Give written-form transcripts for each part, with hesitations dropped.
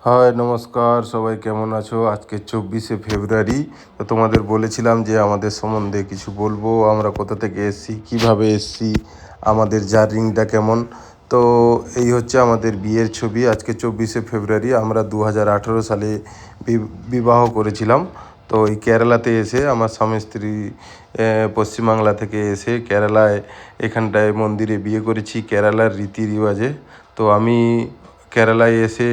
High নমস্কার, সবাই কেমন আছো? আজকে 24শে ফেব্রুয়ারি। তো তোমাদের বলেছিলাম যে আমাদের সম্বন্ধে কিছু বলবো, আমরা কোথা থেকে এসেছি, কিভাবে এসেছি, আমাদের জার্নিটা কেমন। তো এই হচ্ছে আমাদের বিয়ের ছবি। আজকে 24শে ফেব্রুয়ারি, আমরা 2018 সালে বিবাহ করেছিলাম। তো এই কেরালাতে এসে আমার স্বামী স্ত্রী পশ্চিমবাংলা থেকে এসে কেরালায় এখানটায় মন্দিরে বিয়ে করেছি কেরালার রীতি রেওয়াজে। তো আমি কেরালায় এসে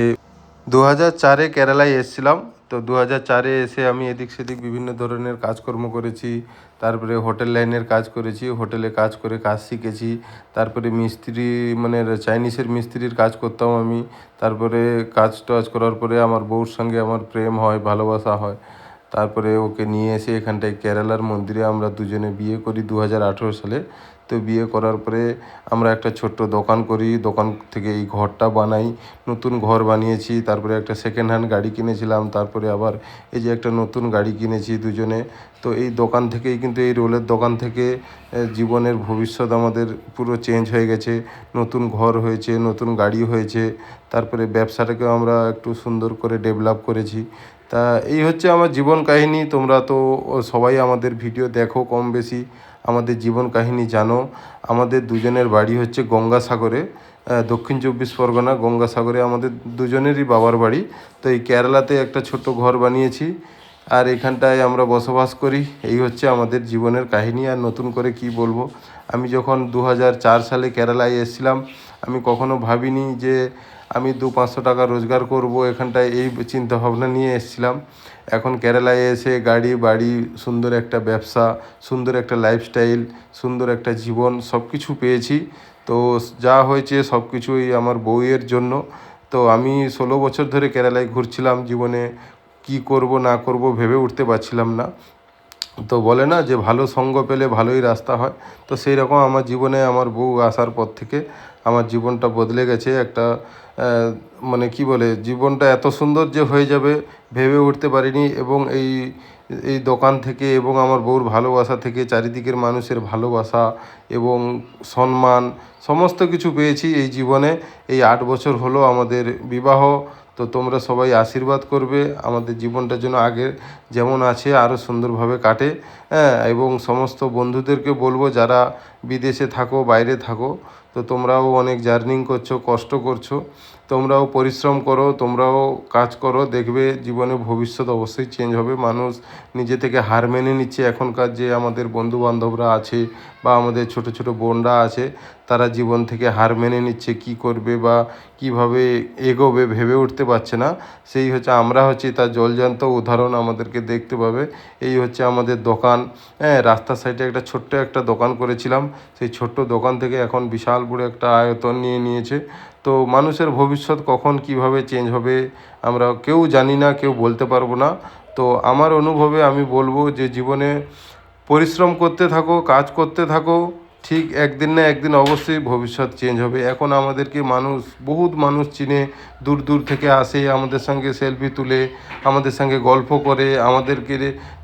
2004-এ কেরালায় এসেছিলাম। তো 2004-এ এসে আমি এদিক সেদিক বিভিন্ন ধরনের কাজকর্ম করেছি। তারপরে হোটেল লাইনের কাজ করেছি, হোটেলে কাজ করে কাজ শিখেছি। তারপরে মিস্ত্রি, মানে চাইনিজের মিস্ত্রির কাজ করতাম আমি। তারপরে কাজ টাজ করার পরে আমার বউর সঙ্গে আমার প্রেম হয়, ভালোবাসা হয়। তারপরে ওকে নিয়ে এসে এখানটায় কেরালার মন্দিরে আমরা দুজনে বিয়ে করি 2018 সালে। তো বিয়ে করার পরে আমরা একটা ছোট্ট দোকান করি, দোকান থেকে এই ঘরটা বানাই, নতুন ঘর বানিয়েছি। তারপরে একটা সেকেন্ড হ্যান্ড গাড়ি কিনেছিলাম, তারপরে আবার এই যে একটা নতুন গাড়ি কিনেছি দুজনে। তো এই দোকান থেকেই কিন্তু, এই রোলের দোকান থেকে জীবনের ভবিষ্যৎ আমাদের পুরো চেঞ্জ হয়ে গেছে। নতুন ঘর হয়েছে, নতুন গাড়ি হয়েছে। তারপরে ব্যবসাটাকেও আমরা একটু সুন্দর করে ডেভেলপ করেছি। তা এই হচ্ছে আমার জীবন কাহিনী। তোমরা তো সবাই আমাদের ভিডিও দেখো কম বেশি, আমাদের জীবন কাহিনী জানো। আমাদের দুজনের বাড়ি হচ্ছে গঙ্গাসাগরে, দক্ষিণ 24 পরগনা গঙ্গাসাগরে আমাদের দুজনেরই বাবার বাড়ি। তো এই কেরালাতে একটা ছোট্ট ঘর বানিয়েছি, আর এখানটায় আমরা বসবাস করি। এই হচ্ছে আমাদের জীবনের কাহিনী। আর নতুন করে কি বলবো। আমি যখন 2004 সালে কেরালায় এসেছিলাম, আমি কখনো ভাবিনি যে আমি 200-500 টাকা রোজগার করব এখানটায়, এই চিন্তা ভাবনা নিয়ে এসেছিলাম। এখন কেরালায় এসে গাড়ি বাড়ি, সুন্দর একটা ব্যবসা, সুন্দর একটা লাইফস্টাইল, সুন্দর একটা জীবন, সব কিছু পেয়েছি। তো যা হয়েছে সব কিছুই আমার বউয়ের জন্য। তো আমি 16 বছর ধরে কেরালায় ঘুরছিলাম, জীবনে কি করব না করব ভেবে উঠতে পারছিলাম না। তো বলে না যে ভালো সঙ্গ পেলে ভালোই রাস্তা হয়। তো সেই রকম আমার জীবনে আমার বউ আসার পর থেকে আমার জীবনটা বদলে গেছে। একটা মানে কি বলে, জীবনটা এত সুন্দর যে হয়ে যাবে ভেবে উঠতে পারিনি। এবং এই এই দোকান থেকে এবং আমার বউর ভালোবাসা থেকে, চারিদিকের মানুষের ভালোবাসা এবং সম্মান, সমস্ত কিছু পেয়েছি এই জীবনে। এই 8 বছর হলো আমাদের বিবাহ। তো তোমরা সবাই আশীর্বাদ করবে আমাদের জীবনটা যেন আগে যেমন আছে আরও সুন্দরভাবে কাটে। হ্যাঁ, এবং সমস্ত বন্ধুদেরকে বলবো যারা বিদেশে থাকো, বাইরে থাকো, তো তোমরাও অনেক জার্নিং করছো, কষ্ট করছো, তোমরাও পরিশ্রম করো, তোমরাও কাজ করো, দেখবে জীবনে ভবিষ্যৎ অবশ্যই চেঞ্জ হবে। মানুষ নিজে থেকে হার মেনে নিচ্ছে। এখনকার যে আমাদের বন্ধুবান্ধবরা আছে বা আমাদের ছোট ছোট বোনরা আছে, তারা জীবন থেকে হার মেনে নিচ্ছে, কি করবে বা কিভাবে এগোবে ভেবে উঠতে পারছে না। সেই হচ্ছে, আমরা হচ্ছি তার জলজান্ত উদাহরণ, আমাদেরকে দেখতে পাবে। এই হচ্ছে আমাদের দোকান। হ্যাঁ, রাস্তার সাইডে একটা ছোট্ট একটা দোকান করেছিলাম, সেই ছোট্ট দোকান থেকে এখন বিশাল বড় একটা আয়তন নিয়ে নিয়েছে। তো মানুষের ভবিষ্যৎ কখন কিভাবে চেঞ্জ হবে আমরা কেউ জানি না, কেউ বলতে পারবো না। তো আমার অনুভবে আমি বলবো যে জীবনে পরিশ্রম করতে থাকো, কাজ করতে থাকো, ঠিক একদিন না একদিন অবশ্যই ভবিষ্যৎ চেঞ্জ হবে। এখন আমাদেরকে মানুষ, বহুত মানুষ চিনে, দূর দূর থেকে আসে, আমাদের সঙ্গে সেলফি তুলে, আমাদের সঙ্গে গল্প করে, আমাদেরকে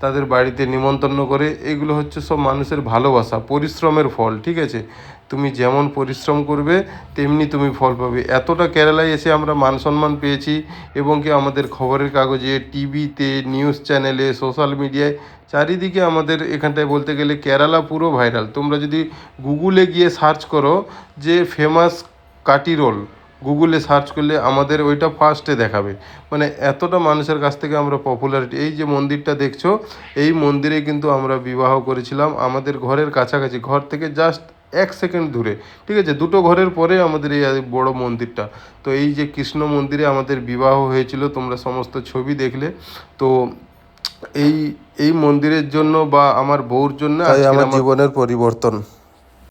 তাদের বাড়িতে নিমন্ত্রণ করে। এগুলো হচ্ছে সব মানুষের ভালোবাসা, পরিশ্রমের ফল। ঠিক আছে, তুমি যেমন পরিশ্রম করবে তেমনি তুমি ফল পাবে। এতটা কেরালায় এসে আমরা মান সম্মান পেয়েছি, এবং কি আমাদের খবরের কাগজে, টিভিতে, নিউজ চ্যানেলে, সোশ্যাল মিডিয়ায়, চারিদিকে আমাদের এখানটায় বলতে গেলে কেরালা পুরো ভাইরাল। তোমরা যদি গুগলে গিয়ে সার্চ করো যে ফেমাস কাটি রোল, গুগলে সার্চ করলে আমাদের ওইটা ফার্স্টে দেখাবে। মানে এতটা মানুষের কাছ থেকে আমরা পপুলারিটি। এই যে মন্দিরটা দেখছো, এই মন্দিরে কিন্তু আমরা বিবাহ করেছিলাম আমাদের ঘরের কাছাকাছি, ঘর থেকে জাস্ট 1 সেকেন্ড দূরে। ঠিক আছে, 2টো ঘরের পরে আমাদের এই বড় মন্দিরটা। তো এই যে কৃষ্ণ মন্দিরে আমাদের বিবাহ হয়েছিল, তোমরা সমস্ত ছবি দেখলে। তো এই এই মন্দিরের জন্য বা আমার বউর জন্য আমার জীবনের পরিবর্তন।